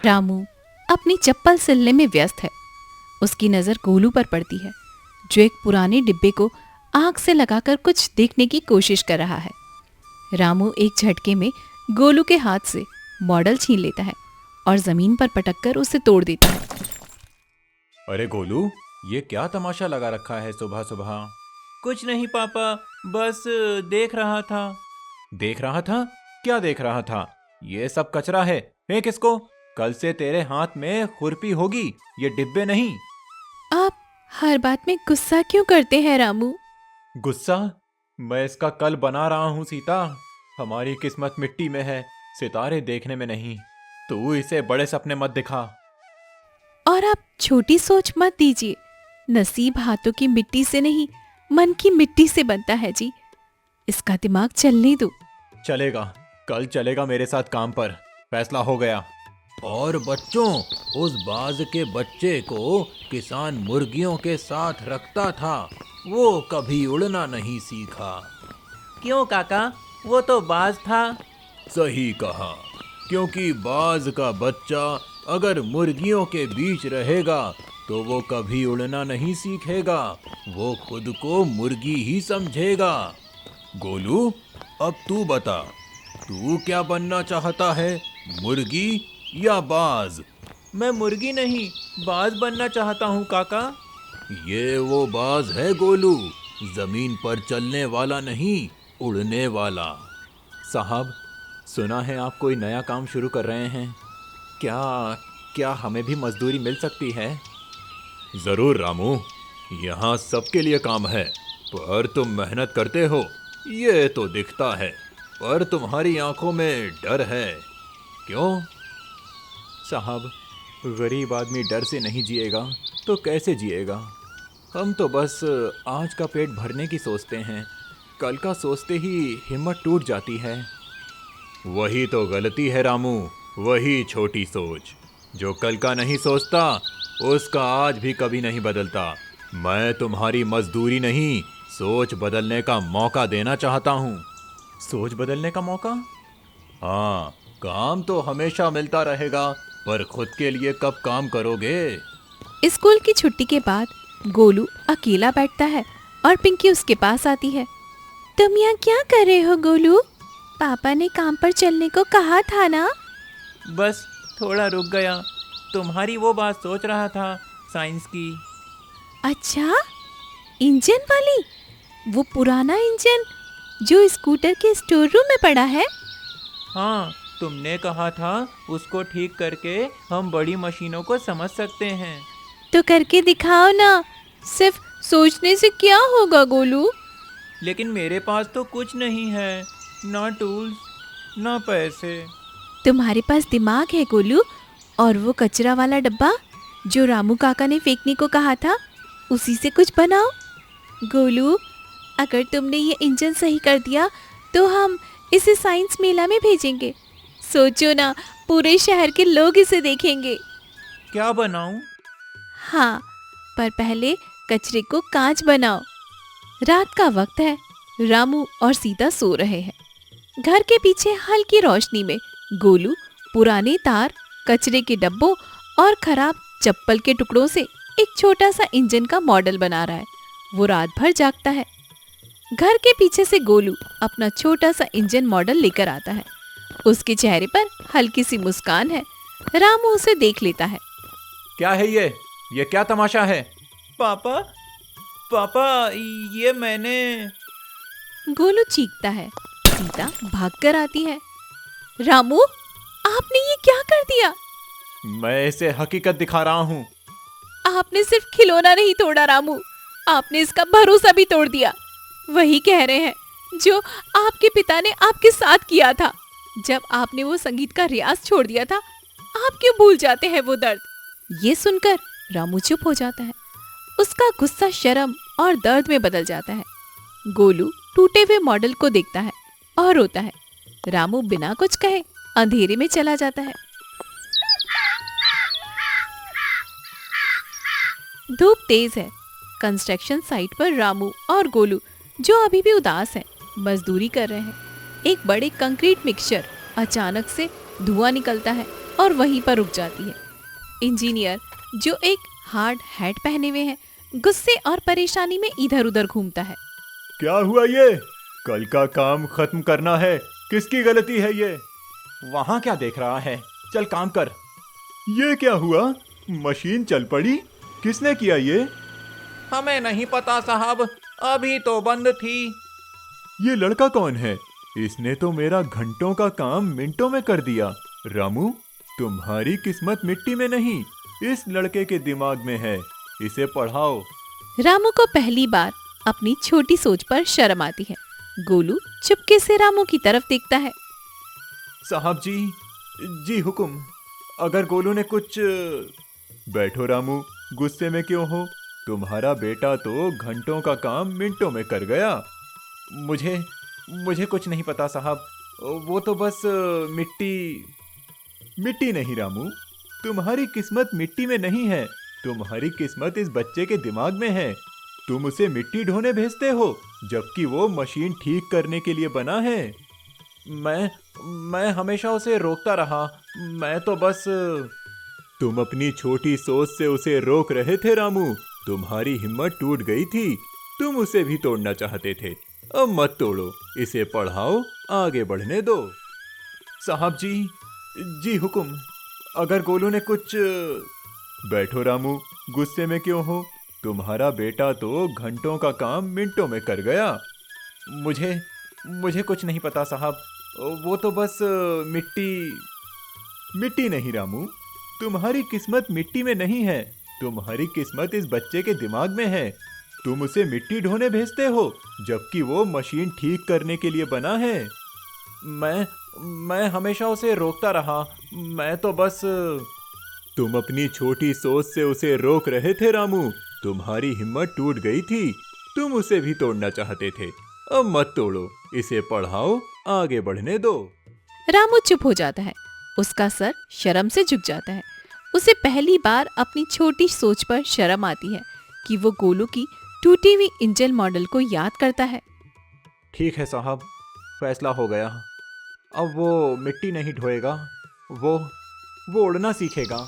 रामू अपनी चप्पल सिलने में व्यस्त है। उसकी नज़र गोलू पर पड़ती है, जो एक पुराने डिब्बे को आग से लगाकर कुछ देखने की कोशिश कर रहा है। रामू एक झटके में गोलू के हाथ से मॉडल छीन लेता है और जमीन पर पटककर उसे तोड़ देता है। अरे गोलू, ये क्या तमाशा लगा रखा है सुबह सुबह? कुछ नहीं पापा, बस देख रहा था। देख रहा था? क्या देख रहा था? ये सब कचरा है, फेंक इसको। कल से तेरे हाथ में खुरपी होगी, ये डिब्बे नहीं। आप हर बात में गुस्सा क्यों करते हैं रामू? गुस्सा? मैं इसका कल बना रहा हूँ सीता। हमारी किस्मत मिट्टी में है, सितारे देखने में नहीं। तू इसे बड़े सपने मत दिखा। और आप छोटी सोच मत दीजिए। नसीब हाथों की मिट्टी से नहीं, मन की मिट्टी से बनता है जी। इसका दिमाग चलने दो। चलेगा, कल चलेगा मेरे साथ काम पर। फैसला हो गया। और बच्चों, उस बाज के बच्चे को किसान मुर्गियों के साथ रखता था, वो कभी उड़ना नहीं सीखा। क्यों काका, वो तो बाज था। सही कहा, क्योंकि बाज का बच्चा अगर मुर्गियों के बीच रहेगा तो वो कभी उड़ना नहीं सीखेगा, वो खुद को मुर्गी ही समझेगा। गोलू, अब तू बता, तू क्या बनना चाहता है, मुर्गी या बाज? मैं मुर्गी नहीं, बाज बनना चाहता हूँ काका। ये वो बाज है गोलू, जमीन पर चलने वाला नहीं, उड़ने वाला। साहब, सुना है आप कोई नया काम शुरू कर रहे हैं। क्या क्या हमें भी मजदूरी मिल सकती है? जरूर रामू, यहाँ सबके लिए काम है, पर तुम मेहनत करते हो, ये तो दिखता है। पर तुम्हारी आंखों में डर है, क्यों? साहब, गरीब आदमी डर से नहीं जिएगा तो कैसे जिएगा? हम तो बस आज का पेट भरने की सोचते हैं, कल का सोचते ही हिम्मत टूट जाती है। वही तो गलती है रामू, वही छोटी सोच। जो कल का नहीं सोचता, उसका आज भी कभी नहीं बदलता। मैं तुम्हारी मजदूरी नहीं, सोच बदलने का मौका देना चाहता हूँ। सोच बदलने का मौका? हाँ, काम तो हमेशा मिलता रहेगा, पर खुद के लिए कब काम करोगे? स्कूल की छुट्टी के बाद गोलू अकेला बैठता है और पिंकी उसके पास आती है। तुम यहाँ क्या कर रहे हो गोलू? पापा ने काम पर चलने को कहा था ना? बस थोड़ा रुक गया, तुम्हारी वो बात सोच रहा था, साइंस की। अच्छा, इंजन वाली? वो पुराना इंजन जो स्कूटर के स्टोर रूम में पड़ा है? हाँ, तुमने कहा था उसको ठीक करके हम बड़ी मशीनों को समझ सकते हैं। तो करके दिखाओ ना। सिर्फ सोचने से क्या होगा गोलू? लेकिन मेरे पास तो कुछ नहीं है, ना टूल्स ना पैसे। तुम्हारे पास दिमाग है गोलू, और वो कचरा वाला डब्बा जो रामू काका ने फेंकने को कहा था, उसी से कुछ बनाओ। गोलू, अगर तुमने ये इंजन सही कर दिया तो हम इसे साइंस मेला में भेजेंगे। सोचो ना, पूरे शहर के लोग इसे देखेंगे। क्या बनाऊं? हाँ, पर पहले कचरे को कांच बनाओ। रात का वक्त है, रामू और सीता सो रहे हैं। घर के पीछे हल्की रोशनी में गोलू पुराने तार, कचरे के डब्बों और खराब चप्पल के टुकड़ों से एक छोटा सा इंजन का मॉडल बना रहा है। वो रात भर जागता है। घर के पीछे से गोलू अपना छोटा सा इंजन मॉडल लेकर आता है। उसके चेहरे पर हल्की सी मुस्कान है। रामू उसे देख लेता है। क्या है ये क्या तमाशा है? पापा, पापा, ये मैंने। गोलू चीखता है। सीता भागकर आती है। रामू, आपने ये क्या कर दिया? मैं इसे हकीकत दिखा रहा हूँ। आपने सिर्फ खिलौना नहीं तोड़ा रामू, आपने इसका भरोसा भी तोड़ दिया। वही कह रहे हैं जो आपके पिता ने आपके साथ किया था। जब आपने वो संगीत का रियाज छोड़ दिया था, आप क्यों भूल जाते हैं वो दर्द? ये सुनकर रामू चुप हो जाता है। उसका गुस्सा शर्म और दर्द में बदल जाता है। गोलू टूटे हुए मॉडल को देखता है और रोता है। रामू बिना कुछ कहे अंधेरे में चला जाता है। धूप तेज है। कंस्ट्रक्शन साइट पर रामू और गोलू, जो अभी भी उदास हैं, मजदूरी कर रहे हैं। एक बड़े कंक्रीट मिक्सचर अचानक से धुआं निकलता है और वहीं पर रुक जाती है। इंजीनियर, जो एक हार्ड हैट पहने हुए है, गुस्से और परेशानी में इधर उधर घूमता है। क्या हुआ ये? कल का काम खत्म करना है, किसकी गलती है ये? वहां क्या देख रहा है, चल काम कर। ये क्या हुआ? मशीन चल पड़ी, किसने किया ये? हमें नहीं पता साहब, अभी तो बंद थी। ये लड़का कौन है? इसने तो मेरा घंटों का काम मिनटों में कर दिया। रामू, तुम्हारी किस्मत मिट्टी में नहीं, इस लड़के के दिमाग में है, इसे पढ़ाओ। रामू को पहली बार अपनी छोटी सोच पर शर्म आती है। गोलू चुपके से रामू की तरफ देखता है। साहब जी, जी हुक्म। अगर गोलू ने कुछ... बैठो रामू, गुस्से में क्यों हो? तुम्हारा बेटा तो घंटों का काम मिनटों में कर गया। मुझे कुछ नहीं पता साहब, वो तो बस मिट्टी नहीं रामू, तुम्हारी किस्मत मिट्टी में नहीं है, तुम्हारी किस्मत इस बच्चे के दिमाग में है। तुम उसे मिट्टी ढोने भेजते हो, जबकि वो मशीन ठीक करने के लिए बना है। मैं हमेशा उसे रोकता रहा, मैं तो बस... तुम अपनी छोटी सोच से उसे रोक रहे थे रामू, तुम्हारी हिम्मत टूट गई थी, तुम उसे भी तोड़ना चाहते थे। अब मत तोड़ो, इसे पढ़ाओ, आगे बढ़ने दो। साहब जी, जी हुक्म। अगर गोलू ने कुछ... बैठो रामू, गुस्से में क्यों हो? तुम्हारा बेटा तो घंटों का काम मिनटों में कर गया। मुझे कुछ नहीं पता साहब, वो तो बस मिट्टी नहीं रामू, तुम्हारी किस्मत मिट्टी में नहीं है, तुम्हारी किस्मत इस बच्चे के दिमाग में है। तुम उसे मिट्टी ढोने भेजते हो, जबकि वो मशीन ठीक करने के लिए बना है। मैं हमेशा उसे रोकता रहा, मैं तो बस... तुम अपनी छोटी सोच से उसे रोक रहे थे रामू, तुम्हारी हिम्मत टूट गई थी, तुम उसे भी तोड़ना चाहते थे। अब मत तोड़ो, इसे पढ़ाओ, आगे बढ़ने दो। रामू चुप हो जाता है, उसका सर शर्म से झुक जाता है। उसे पहली बार अपनी छोटी सोच पर शर्म आती है कि वो गोलू की टूटी हुई इंजन मॉडल को याद करता है। ठीक है साहब, फैसला हो गया। अब वो मिट्टी नहीं ढोएगा, वो उड़ना सीखेगा।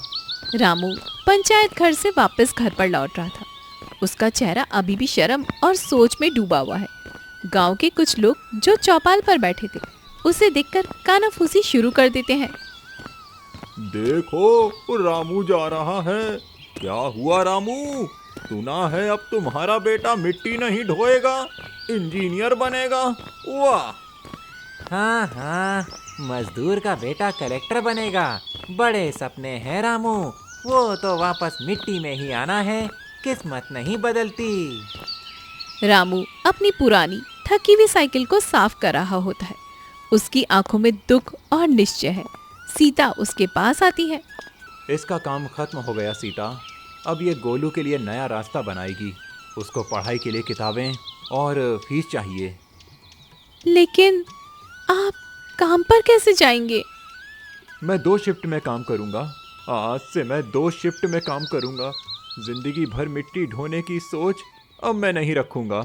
रामू पंचायत घर से वापस घर पर लौट रहा था। उसका चेहरा अभी भी शर्म और सोच में डूबा हुआ है। गांव के कुछ लोग जो चौपाल पर बैठे थे, उसे देखकर कानाफूसी शुरू कर देते हैं। देखो, रामू जा रहा है। क्या हुआ रामू? सुना है अब तुम्हारा बेटा मिट्टी नहीं ढोएगा, इंजीनियर बनेगा। वाह! हाँ, मजदूर का बेटा कलेक्टर बनेगा। बड़े सपने हैं रामू, वो तो वापस मिट्टी में ही आना है, किस्मत नहीं बदलती। रामू अपनी पुरानी थकी हुई साइकिल को साफ कर रहा होता है। उसकी आंखों में दुख और निश्चय है। सीता उसके पास आती है। इसका काम खत्म हो गया सीता, अब ये गोलू के लिए नया रास्ता बनाएगी। उसको पढ़ाई के लिए किताबें और फीस चाहिए। लेकिन आप काम पर कैसे जाएंगे? मैं 2 शिफ्ट में काम करूंगा। आज से मैं 2 शिफ्ट में काम करूंगा। जिंदगी भर मिट्टी ढोने की सोच अब मैं नहीं रखूंगा।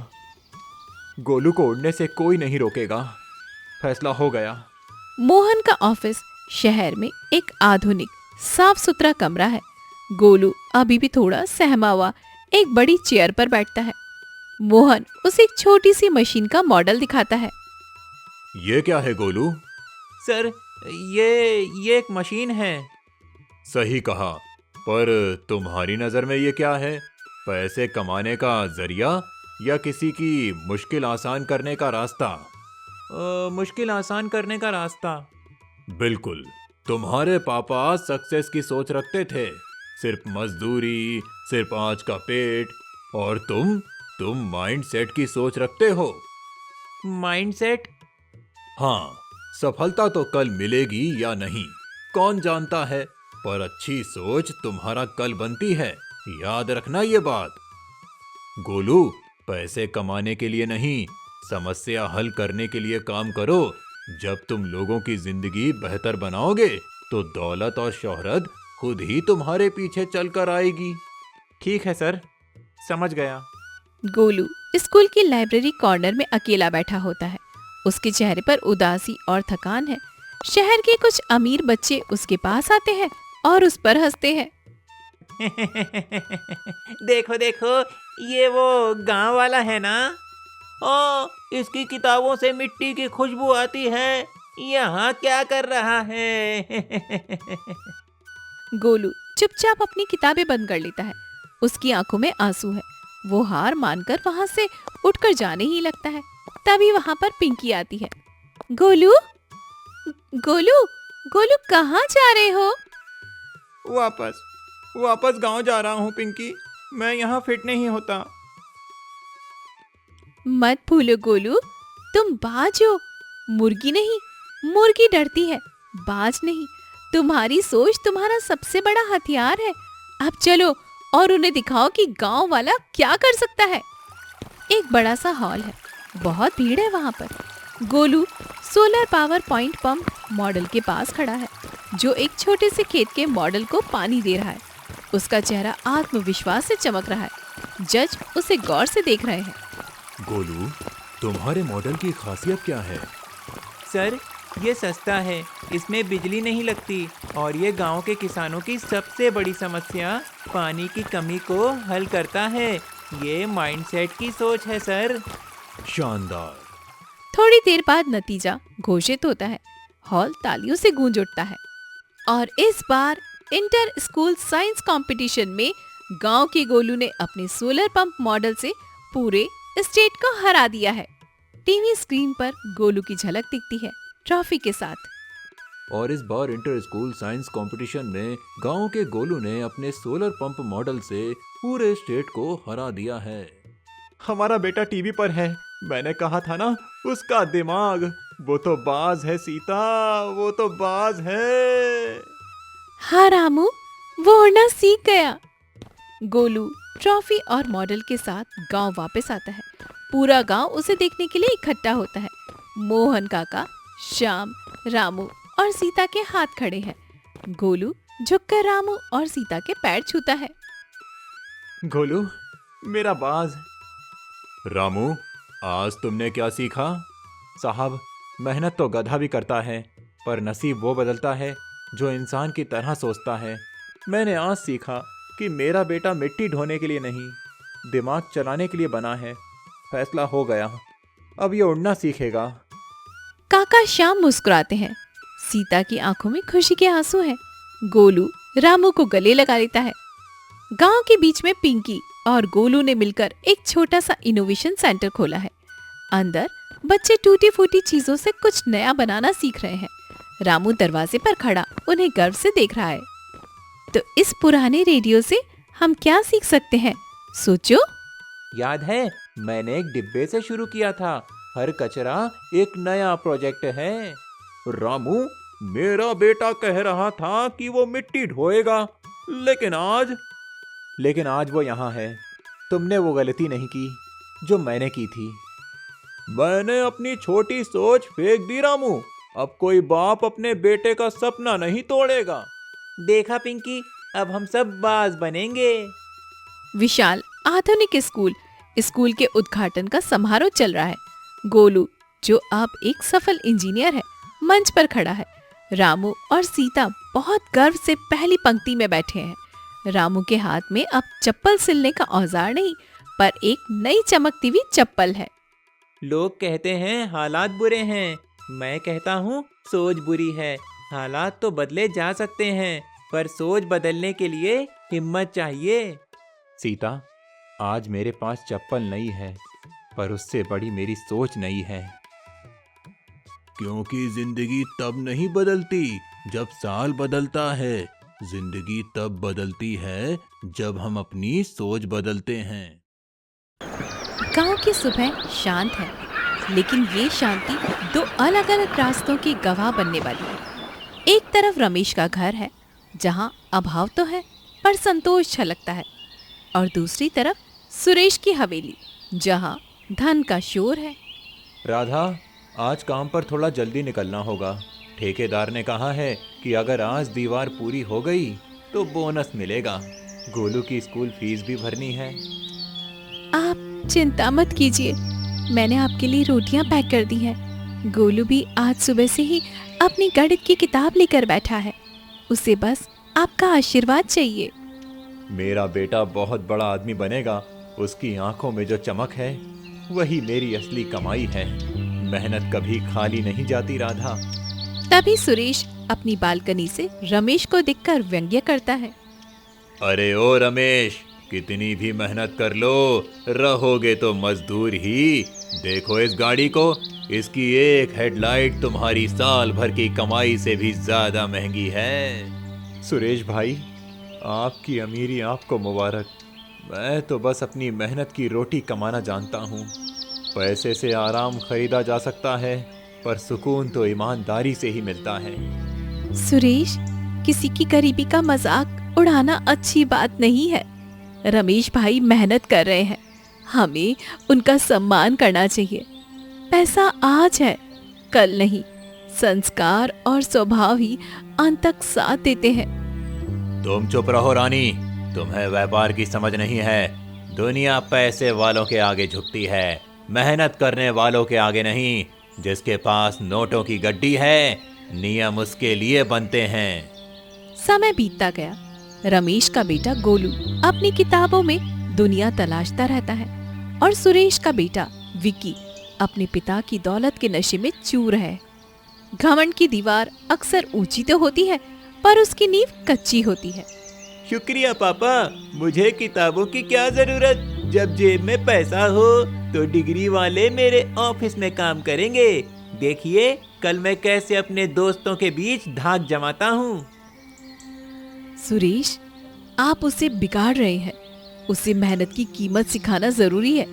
गोलू को उड़ने से कोई नहीं रोकेगा। फैसला हो गया। मोहन का ऑफिस शहर में एक आधुनिक साफ सुथरा कमरा है। गोलू अभी भी थोड़ा सहमा हुआ एक बड़ी चेयर पर बैठता है। मोहन उसे एक छोटी सी मशीन का मॉडल दिखाता है। ये क्या है गोलू? सर, ये एक मशीन है। सही कहा, पर तुम्हारी नजर में ये क्या है? पैसे कमाने का जरिया या किसी की मुश्किल आसान करने का रास्ता? मुश्किल आसान करने का रास्ता। बिल्कुल, तुम्हारे पापा सक्सेस की सोच रखते थे, सिर्फ मजदूरी, सिर्फ आज का पेट, और तुम माइंड सेट की सोच रखते हो। माइंडसेट? हाँ, सफलता तो कल मिलेगी या नहीं, कौन जानता है, पर अच्छी सोच तुम्हारा कल बनती है, याद रखना ये बात। गोलू, पैसे कमाने के लिए नहीं, समस्या हल करने के लिए काम करो। जब तुम लोगों की जिंदगी बेहतर बनाओगे तो दौलत और शोहरत खुद ही तुम्हारे पीछे चलकर आएगी। ठीक है सर, समझ गया। गोलू स्कूल की लाइब्रेरी कॉर्नर में अकेला बैठा होता है। उसके चेहरे पर उदासी और थकान है। शहर के कुछ अमीर बच्चे उसके पास आते हैं और उस पर हंसते हैं। देखो देखो, ये वो गांव वाला है ना? ओ, इसकी किताबों से मिट्टी की खुशबू आती है। यहाँ क्या कर रहा है? गोलू चुपचाप अपनी किताबें बंद कर लेता है। उसकी आंखों में आंसू है। वो हार मानकर वहां से उठकर जाने ही लगता है। तभी वहां पर पिंकी आती है। गोलू, गोलू, गोलू कहाँ जा रहे हो? वापस गांव जा रहा हूँ पिंकी, मैं यहाँ फिट नहीं होता। मत भूलो गोलू, तुम बाज हो, मुर्गी नहीं। मुर्गी डरती है, बाज नहीं। तुम्हारी सोच तुम्हारा सबसे बड़ा हथियार है। अब चलो और उन्हें दिखाओ कि गांव वाला क्या कर सकता है। एक बड़ा सा हॉल है, बहुत भीड़ है वहां पर। Golu solar power point pump model के पास खड़ा है, जो एक छोटे से खेत के मॉडल को पानी दे रहा है। उसका चेहरा आत्मविश्वास से चमक रहा है। जज उसे गौर से देख रहे हैं। गोलू, तुम्हारे मॉडल की खासियत क्या है? सर, ये सस्ता है, इसमें बिजली नहीं लगती और ये गांव के किसानों की सबसे बड़ी समस्या पानी की कमी को हल करता है। ये माइंडसेट की सोच है सर। शानदार। थोड़ी देर बाद नतीजा घोषित होता है। हॉल तालियों से गूंज उठता है और इस बार इंटर स्कूल साइंस कंपटीशन में गांव के गोलू ने अपने सोलर पंप मॉडल से पूरे स्टेट को हरा दिया है। टीवी स्क्रीन पर गोलू की झलक दिखती है ट्रॉफी के साथ। और इस बार इंटर स्कूल साइंस कंपटीशन में गांव के गोलू ने अपने सोलर पंप मॉडल से पूरे स्टेट को हरा दिया है। हमारा बेटा टीवी पर है, मैंने कहा था ना, उसका दिमाग, वो तो बाज है सीता, वो तो बाज है। हाँ रामू, वो उड़ना सीख गया। गोलू ट्रॉफी और मॉडल के साथ गांव वापस आता है। पूरा गांव उसे देखने के लिए इकट्ठा होता है। मोहन काका, श्याम, रामू और सीता के हाथ खड़े हैं। गोलू झुककर रामू और सीता के पैर छूता है। गोलू, मेरा बाज। रामू, आज तुमने क्या सीखा? साहब, मेहनत तो गधा भी करता है, पर नसीब वो बदलता है जो इंसान की तरह सोचता है। मैंने आज सीखा कि मेरा बेटा मिट्टी ढोने के लिए नहीं, दिमाग चलाने के लिए बना है। फैसला हो गया, अब ये उड़ना सीखेगा। काका श्याम मुस्कुराते हैं। सीता की आंखों में खुशी के आंसू हैं। गोलू रामू को गले लगा लेता है। गांव के बीच में पिंकी और गोलू ने मिलकर एक छोटा सा इनोवेशन सेंटर खोला है। अंदर बच्चे टूटी फूटी चीजों से कुछ नया बनाना सीख रहे हैं। रामू दरवाजे पर खड़ा उन्हें गर्व से देख रहा है। तो इस पुराने रेडियो से हम क्या सीख सकते हैं, सोचो। याद है, मैंने एक डिब्बे से शुरू किया था। हर कचरा एक नया प्रोजेक्ट है। रामू, मेरा बेटा कह रहा था कि वो मिट्टी ढोएगा, लेकिन आज वो यहाँ है। तुमने वो गलती नहीं की जो मैंने की थी। मैंने अपनी छोटी सोच फेंक दी रामू। अब कोई बाप अपने बेटे का सपना नहीं तोड़ेगा। देखा पिंकी, अब हम सब बाज बनेंगे। विशाल आधुनिक स्कूल के उद्घाटन का समारोह चल रहा है। गोलू, जो अब एक सफल इंजीनियर है, मंच पर खड़ा है। रामू और सीता बहुत गर्व से पहली पंक्ति में बैठे हैं। रामू के हाथ में अब चप्पल सिलने का औजार नहीं, पर एक नई चमकती हुई चप्पल है। लोग कहते हैं हालात बुरे हैं, मैं कहता हूँ सोच बुरी है। हालात तो बदले जा सकते हैं, पर सोच बदलने के लिए हिम्मत चाहिए। सीता, आज मेरे पास चप्पल नहीं है, पर उससे बड़ी मेरी सोच नहीं है। क्योंकि जिंदगी तब नहीं बदलती जब साल बदलता है। जिंदगी तब बदलती है जब हम अपनी सोच बदलते हैं। गांव की सुबह शांत है, लेकिन ये शांति दो अलग अलग रास्तों की गवाह बनने वाली है। एक तरफ रमेश का घर है, जहां अभाव तो है पर संतोष छलकता है, और दूसरी तरफ सुरेश की हवेली, जहां धन का शोर है। राधा, आज काम पर थोड़ा जल्दी निकलना होगा। ठेकेदार ने कहा है कि अगर आज दीवार पूरी हो गई तो बोनस मिलेगा। गोलू की स्कूल फीस भी भरनी है। आप चिंता मत कीजिए, मैंने आपके लिए रोटियां पैक कर दी हैं। गोलू भी आज सुबह से ही अपनी गणित की किताब लेकर बैठा है। उसे बस आपका आशीर्वाद चाहिए। मेरा बेटा बहुत बड़ा आदमी बनेगा। उसकी आंखों में जो चमक है वही मेरी असली कमाई है। मेहनत कभी खाली नहीं जाती राधा। तभी सुरेश अपनी बालकनी से रमेश को देखकर व्यंग्य करता है। अरे ओ रमेश, कितनी भी मेहनत कर लो, रहोगे तो मजदूर ही। देखो इस गाड़ी को, इसकी एक हेडलाइट तुम्हारी साल भर की कमाई से भी ज्यादा महंगी है। सुरेश भाई, आपकी अमीरी आपको मुबारक। मैं तो बस अपनी मेहनत की रोटी कमाना जानता हूँ। पैसे से आराम खरीदा जा सकता है, पर सुकून तो ईमानदारी से ही मिलता है। सुरेश, किसी की गरीबी का मजाक उड़ाना अच्छी बात नहीं है। रमेश भाई मेहनत कर रहे हैं, हमें उनका सम्मान करना चाहिए। पैसा आज है, कल नहीं। संस्कार और स्वभाव ही अंत तक साथ देते हैं। तुम चुप रहो रानी, तुम्हें व्यापार की समझ नहीं है। दुनिया पैसे वालों के आगे झुकती है, मेहनत करने वालों के आगे नहीं। जिसके पास नोटों की गड्डी है, नियम उसके लिए बनते हैं। समय बीतता गया। रमेश का बेटा गोलू अपनी किताबों में दुनिया तलाशता रहता है और सुरेश का बेटा विक्की अपने पिता की दौलत के नशे में चूर है। घमंड की दीवार अक्सर ऊंची तो होती है, पर उसकी नींव कच्ची होती है। शुक्रिया पापा, मुझे किताबों की क्या जरूरत। जब जेब में पैसा हो तो डिग्री वाले मेरे ऑफिस में काम करेंगे। देखिए कल मैं कैसे अपने दोस्तों के बीच धाक जमाता हूँ। सुरेश, आप उसे बिगाड़ रहे हैं। उसे मेहनत की कीमत सिखाना जरूरी है।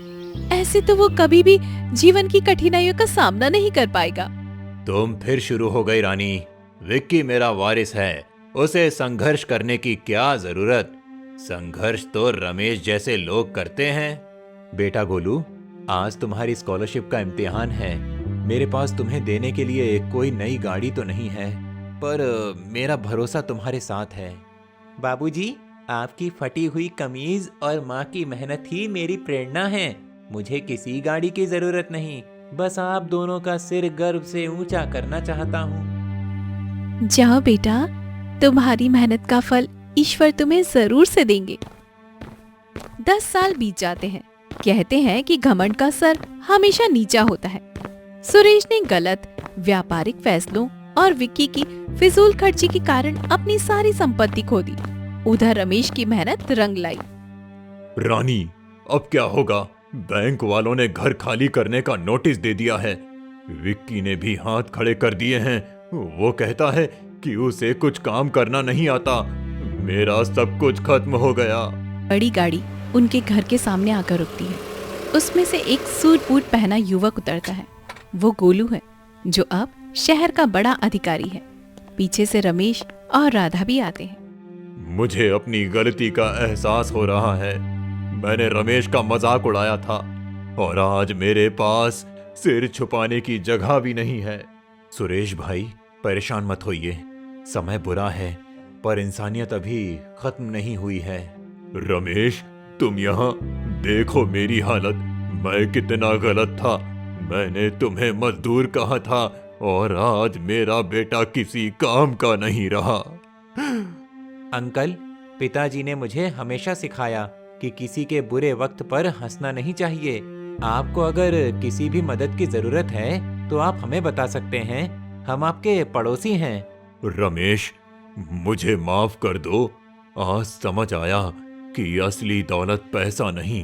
ऐसे तो वो कभी भी जीवन की कठिनाइयों का सामना नहीं कर पाएगा। तुम फिर शुरू हो गई रानी। विक्की मेरा वारिस है, उसे संघर्ष करने की क्या जरूरत। संघर्ष तो रमेश जैसे लोग करते हैं। बेटा गोलू, आज तुम्हारी स्कॉलरशिप का इम्तिहान है। मेरे पास तुम्हें देने के लिए कोई नई गाड़ी तो नहीं है, पर मेरा भरोसा तुम्हारे साथ है। बाबूजी, आपकी फटी हुई कमीज और माँ की मेहनत ही मेरी प्रेरणा है। मुझे किसी गाड़ी की जरूरत नहीं, बस आप दोनों का सिर गर्व से ऊंचा करना चाहता हूँ। जाओ बेटा, तुम्हारी मेहनत का फल ईश्वर तुम्हें जरूर से देंगे। 10 साल बीत जाते हैं। कहते हैं कि घमंड का सर हमेशा नीचा होता है। सुरेश ने गलत व्यापारिक फैसलों और विक्की की फिजूल खर्ची के कारण अपनी सारी संपत्ति खो दी। उधर रमेश की मेहनत रंग लाई। रानी, अब क्या होगा? बैंक वालों ने घर खाली करने का नोटिस दे दिया है। विक्की ने भी हाथ खड़े कर दिए हैं। वो कहता है कि उसे कुछ काम करना नहीं आता। मेरा सब कुछ खत्म हो गया। बड़ी गाड़ी उनके घर के सामने आकर रुकती है। उसमें से एक सूट बूट पहना युवक उतरता है। वो गोलू है, जो अब शहर का बड़ा अधिकारी है। पीछे से रमेश और राधा भी आते हैं। मुझे अपनी गलती का एहसास हो रहा है। मैंने रमेश का मजाक उड़ाया था और आज मेरे पास सिर छुपाने की जगह भी नहीं है। सुरेश भाई, परेशान मत होइए। समय बुरा है, पर इंसानियत अभी खत्म नहीं हुई है। रमेश, तुम यहाँ देखो मेरी हालत। मैं कितना गलत था। मैंने तुम्हें मजदूर कहा था और आज मेरा बेटा किसी काम का नहीं रहा। अंकल, पिताजी ने मुझे हमेशा सिखाया कि किसी के बुरे वक्त पर हंसना नहीं चाहिए। आपको अगर किसी भी मदद की जरूरत है तो आप हमें बता सकते हैं। हम आपके पड़ोसी हैं। रमेश, मुझे माफ कर दो। आज समझ आया कि असली दौलत पैसा नहीं,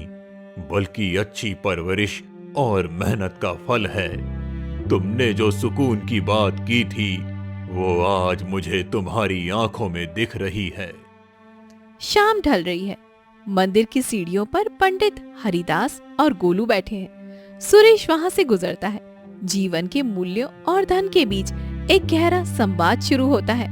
बल्कि अच्छी परवरिश और मेहनत का फल है। तुमने जो सुकून की बात की थी, वो आज मुझे तुम्हारी आंखों में दिख रही है। शाम ढल रही है। मंदिर की सीढ़ियों पर पंडित हरिदास और गोलू बैठे हैं। सुरेश वहां से गुजरता है। जीवन के मूल्यों और धन के बीच एक गहरा संवाद शुरू होता है।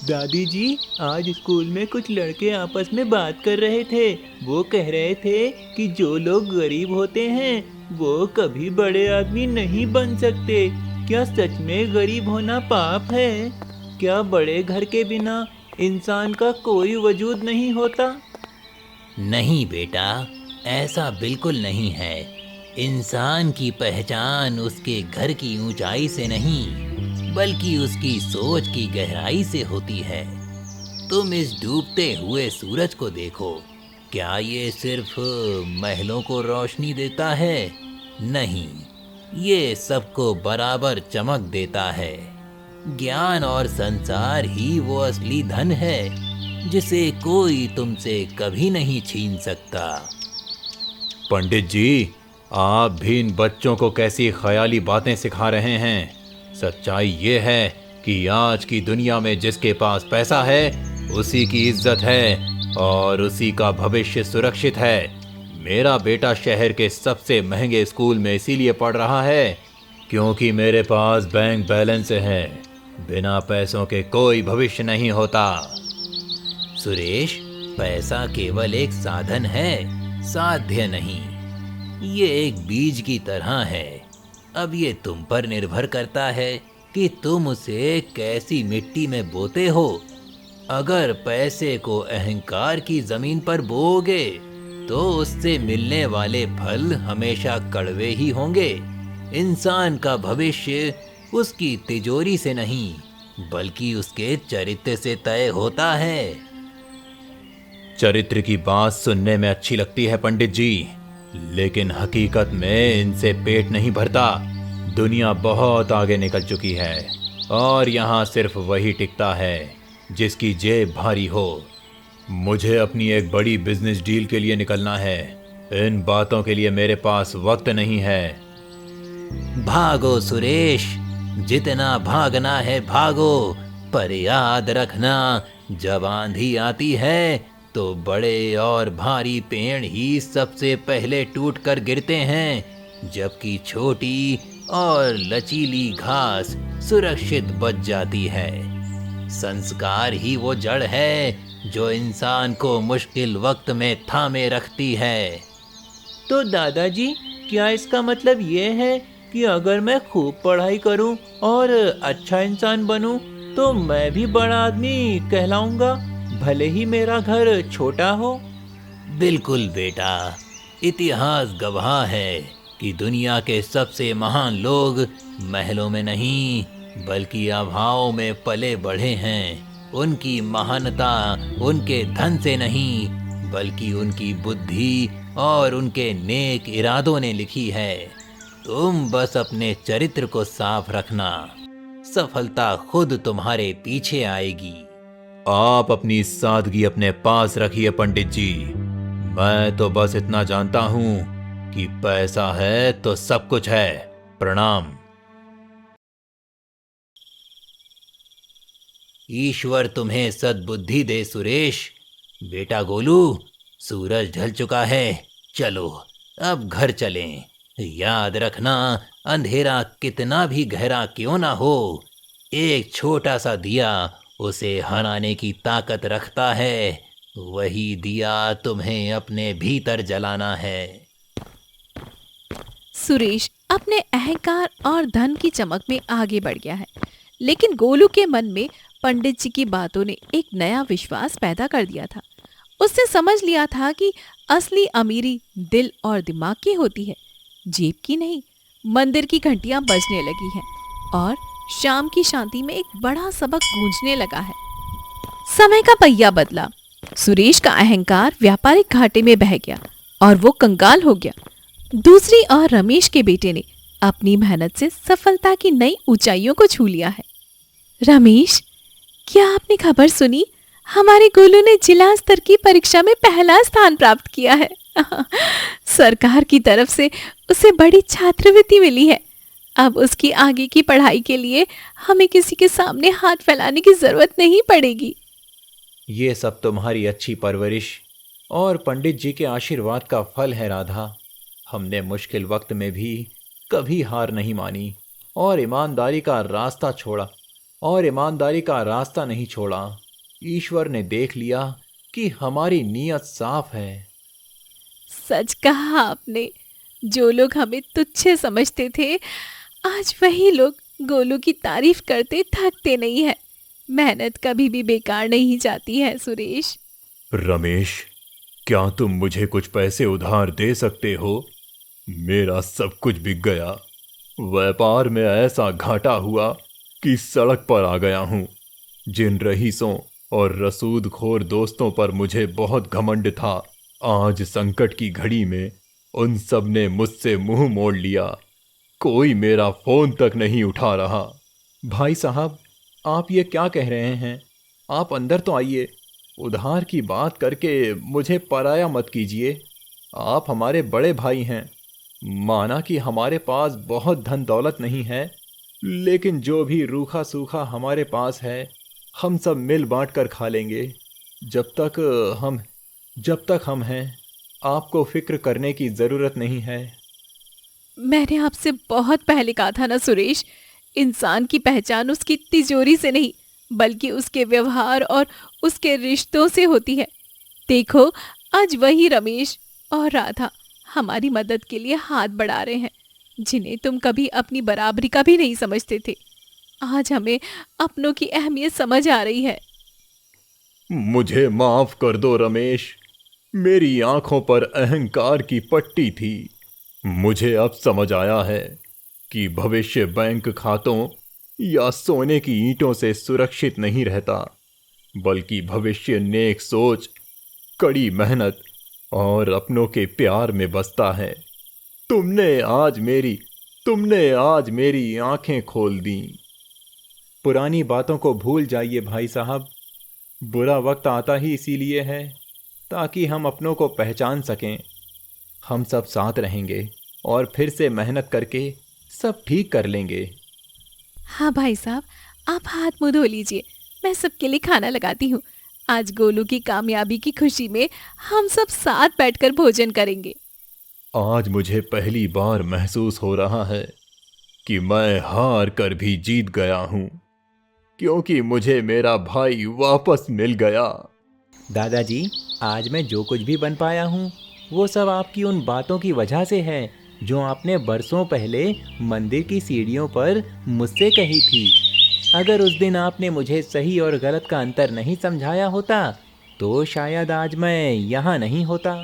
दादी जी, आज स्कूल में कुछ लड़के आपस में बात कर रहे थे। वो कह रहे थे कि जो लोग गरीब होते हैं वो कभी बड़े आदमी नहीं बन सकते। क्या सच में गरीब होना पाप है? क्या बड़े घर के बिना इंसान का कोई वजूद नहीं होता? नहीं बेटा, ऐसा बिल्कुल नहीं है। इंसान की पहचान उसके घर की ऊंचाई से नहीं, बल्कि उसकी सोच की गहराई से होती है। तुम इस डूबते हुए सूरज को देखो। क्या ये सिर्फ महलों को रोशनी देता है? नहीं, ये सबको बराबर चमक देता है। ज्ञान और संसार ही वो असली धन है जिसे कोई तुमसे कभी नहीं छीन सकता। पंडित जी, आप भी इन बच्चों को कैसी ख्याली बातें सिखा रहे हैं। सच्चाई ये है कि आज की दुनिया में जिसके पास पैसा है उसी की इज्जत है और उसी का भविष्य सुरक्षित है। मेरा बेटा शहर के सबसे महंगे स्कूल में इसीलिए पढ़ रहा है क्योंकि मेरे पास बैंक बैलेंस है। बिना पैसों के कोई भविष्य नहीं होता। सुरेश, पैसा केवल एक साधन है, साध्य नहीं। ये एक बीज की तरह है। अब ये तुम पर निर्भर करता है कि तुम उसे कैसी मिट्टी में बोते हो। अगर पैसे को अहंकार की जमीन पर बोओगे तो उससे मिलने वाले फल हमेशा कड़वे ही होंगे। इंसान का भविष्य उसकी तिजोरी से नहीं, बल्कि उसके चरित्र से तय होता है। चरित्र की बात सुनने में अच्छी लगती है पंडित जी, लेकिन हकीकत में इनसे पेट नहीं भरता। दुनिया बहुत आगे निकल चुकी है और यहाँ सिर्फ वही टिकता है जिसकी जेब भारी हो। मुझे अपनी एक बड़ी बिजनेस डील के लिए निकलना है। इन बातों के लिए मेरे पास वक्त नहीं है। भागो सुरेश, जितना भागना है भागो, पर याद रखना, जब आंधी आती है तो बड़े और भारी पेड़ ही सबसे पहले टूट कर गिरते हैं, जबकि छोटी और लचीली घास सुरक्षित बच जाती है। संस्कार ही वो जड़ है जो इंसान को मुश्किल वक्त में थामे रखती है। तो दादाजी, क्या इसका मतलब ये है कि अगर मैं खूब पढ़ाई करूं और अच्छा इंसान बनूं तो मैं भी बड़ा आदमी कहलाऊंगा, भले ही मेरा घर छोटा हो? बिल्कुल बेटा, इतिहास गवाह है कि दुनिया के सबसे महान लोग महलों में नहीं बल्कि अभाव में पले बढ़े हैं। उनकी महानता उनके धन से नहीं बल्कि उनकी बुद्धि और उनके नेक इरादों ने लिखी है। तुम बस अपने चरित्र को साफ रखना, सफलता खुद तुम्हारे पीछे आएगी। आप अपनी सादगी अपने पास रखिए पंडित जी। मैं तो बस इतना जानता हूँ कि पैसा है तो सब कुछ है। प्रणाम। ईश्वर तुम्हें सद्बुद्धि दे सुरेश। बेटा गोलू, सूरज ढल चुका है, चलो अब घर चलें। याद रखना, अंधेरा कितना भी गहरा क्यों ना हो, एक छोटा सा दिया उसे हराने की ताकत रखता है। वही दिया तुम्हें अपने भीतर जलाना है। सुरेश अपने अहंकार और धन की चमक में आगे बढ़ गया है, लेकिन गोलू के मन में पंडित जी की बातों ने एक नया विश्वास पैदा कर दिया था। उसने समझ लिया था कि असली अमीरी दिल और दिमाग की होती है, जेब की नहीं। मंदिर की घंटियां बजने लगी हैं और शाम की शांति में एक बड़ा सबक गूंजने लगा है। समय का पहिया बदला। सुरेश का अहंकार व्यापारिक घाटे में बह गया और वो कंगाल हो गया। दूसरी ओर रमेश के बेटे ने अपनी मेहनत से सफलता की नई ऊंचाइयों को छू लिया है। रमेश, क्या आपने खबर सुनी? हमारे गोलू ने जिला स्तर की परीक्षा में पहला स्थान प्राप्त किया है। सरकार की तरफ से उसे बड़ी छात्रवृत्ति मिली है। अब उसकी आगे की पढ़ाई के लिए हमें किसी के सामने हाथ फैलाने की जरूरत नहीं पड़ेगी। ये सब तुम्हारी अच्छी परवरिश और पंडित जी के आशीर्वाद का फल है राधा। हमने मुश्किल वक्त में भी कभी हार नहीं मानी और ईमानदारी का रास्ता नहीं छोड़ा। ईश्वर ने देख लिया कि हमारी नीयत साफ है। सच कहा आपने। जो लोग हमें तुच्छ समझते थे, आज वही लोग गोलू की तारीफ करते थकते नहीं है। मेहनत कभी भी बेकार नहीं जाती है सुरेश। रमेश, क्या तुम मुझे कुछ पैसे उधार दे सकते हो? मेरा सब कुछ बिक गया। व्यापार में ऐसा घाटा हुआ कि सड़क पर आ गया हूँ। जिन रईसों और रसूदखोर दोस्तों पर मुझे बहुत घमंड था, आज संकट की घड़ी में उन सब ने मुझसे मुंह मोड़ लिया। कोई मेरा फोन तक नहीं उठा रहा। भाई साहब, आप ये क्या कह रहे हैं? आप अंदर तो आइए। उधार की बात करके मुझे पराया मत कीजिए। आप हमारे बड़े भाई हैं। माना कि हमारे पास बहुत धन दौलत नहीं है, लेकिन जो भी रूखा सूखा हमारे पास है हम सब मिल बांट कर खा लेंगे। जब तक हम हैं, आपको फिक्र करने की ज़रूरत नहीं है। मैंने आपसे बहुत पहले कहा था ना सुरेश, इंसान की पहचान उसकी तिजोरी से नहीं बल्कि उसके व्यवहार और उसके रिश्तों से होती है। देखो, आज वही रमेश और राधा हमारी मदद के लिए हाथ बढ़ा रहे हैं, जिन्हें तुम कभी अपनी बराबरी का भी नहीं समझते थे। आज हमें अपनों की अहमियत समझ आ रही है। मुझे माफ कर दो रमेश। मेरी आंखों पर अहंकार की पट्टी थी। मुझे अब समझ आया है कि भविष्य बैंक खातों या सोने की ईंटों से सुरक्षित नहीं रहता, बल्कि भविष्य नेक सोच, कड़ी मेहनत और अपनों के प्यार में बसता है। तुमने आज मेरी आंखें खोल दी। पुरानी बातों को भूल जाइए भाई साहब। बुरा वक्त आता ही इसीलिए है ताकि हम अपनों को पहचान सकें। हम सब साथ रहेंगे और फिर से मेहनत करके सब ठीक कर लेंगे। हाँ भाई साहब, आप हाथ मुंह धो लीजिए, मैं सबके लिए खाना लगाती हूँ। आज गोलू की कामयाबी की खुशी में हम सब साथ बैठकर भोजन करेंगे। आज मुझे पहली बार महसूस हो रहा है कि मैं हार कर भी जीत गया हूं, क्योंकि मुझे मेरा भाई वापस मिल गया। दादाजी, आज मैं जो कुछ भी बन पाया हूँ वो सब आपकी उन बातों की वजह से है जो आपने बरसों पहले मंदिर की सीढ़ियों पर मुझसे कही थी। अगर उस दिन आपने मुझे सही और गलत का अंतर नहीं समझाया होता तो शायद आज मैं यहाँ नहीं होता।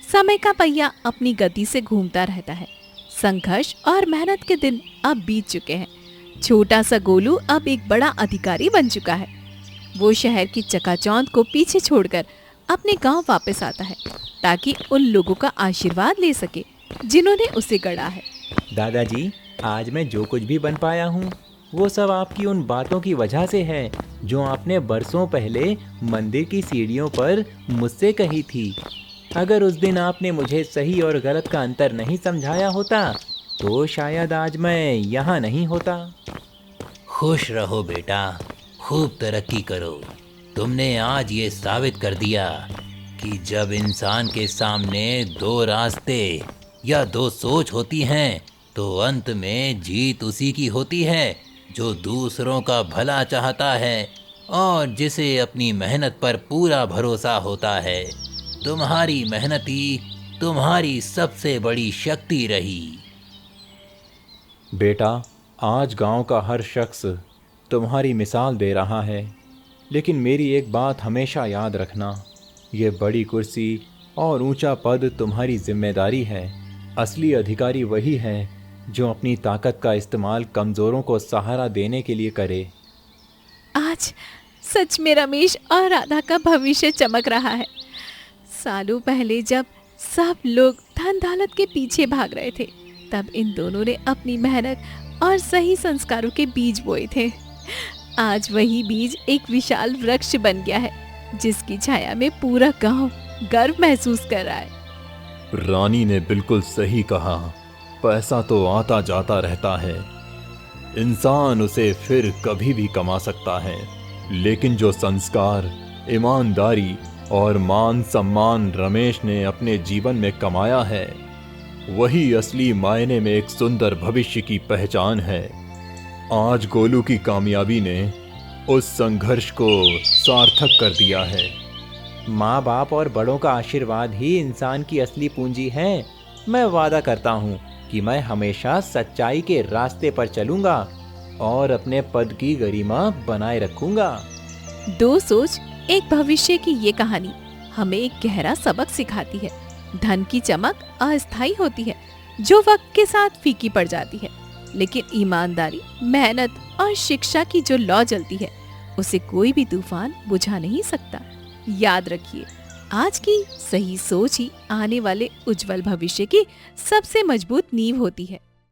समय का पहिया अपनी गति से घूमता रहता है। संघर्ष और मेहनत के दिन अब बीत चुके हैं। छोटा सा गोलू अब एक बड़ा अधिकारी बन चुका है। वो शहर की चकाचौंध को पीछे छोड़कर अपने गांव वापस आता है ताकि उन लोगों का आशीर्वाद ले सके जिन्होंने उसे गढ़ा है। दादाजी, आज मैं जो कुछ भी बन पाया हूँ वो सब आपकी उन बातों की वजह से है जो आपने बरसों पहले मंदिर की सीढ़ियों पर मुझसे कही थी। अगर उस दिन आपने मुझे सही और गलत का अंतर नहीं समझाया होता तो शायद आज मैं यहाँ नहीं होता। खुश रहो बेटा, खूब तरक्की करो। तुमने आज ये साबित कर दिया कि जब इंसान के सामने दो रास्ते या दो सोच होती हैं तो अंत में जीत उसी की होती है जो दूसरों का भला चाहता है और जिसे अपनी मेहनत पर पूरा भरोसा होता है। तुम्हारी मेहनत ही तुम्हारी सबसे बड़ी शक्ति रही। बेटा, आज गांव का हर शख्स तुम्हारी मिसाल दे रहा है, लेकिन मेरी एक बात हमेशा याद रखना, ये बड़ी कुर्सी और ऊंचा पद तुम्हारी जिम्मेदारी है। असली अधिकारी वही है जो अपनी ताकत का इस्तेमाल कमज़ोरों को सहारा देने के लिए करे। आज सच में रमेश और राधा का भविष्य चमक रहा है। सालों पहले जब सब लोग धन दौलत के पीछे भाग रहे थे, तब इन दोनों ने अपनी मेहनत और सही संस्कारों के बीज बोए थे। आज वही बीज एक विशाल वृक्ष बन गया है, जिसकी छाया में पूरा गांव गर्व महसूस कर रहा है। रानी ने बिल्कुल सही कहा। पैसा तो आता जाता रहता है, इंसान उसे फिर कभी भी कमा सकता है, लेकिन जो संस्कार, ईमानदारी और मान सम्मान रमेश ने अपने जीवन में कमाया है, वही असली मायने में एक सुंदर भविष्य की पहचान है। आज गोलू की कामयाबी ने उस संघर्ष को सार्थक कर दिया है। माँ बाप और बड़ों का आशीर्वाद ही इंसान की असली पूंजी है। मैं वादा करता हूँ कि मैं हमेशा सच्चाई के रास्ते पर चलूँगा और अपने पद की गरिमा बनाए रखूँगा। दो सोच एक भविष्य की ये कहानी हमें एक गहरा सबक सिखाती है। धन की चमक अस्थायी होती है, जो वक्त के साथ फीकी पड़ जाती है, लेकिन ईमानदारी, मेहनत और शिक्षा की जो लौ जलती है, उसे कोई भी तूफान बुझा नहीं सकता। याद रखिए, आज की सही सोच ही आने वाले उज्जवल भविष्य की सबसे मजबूत नींव होती है।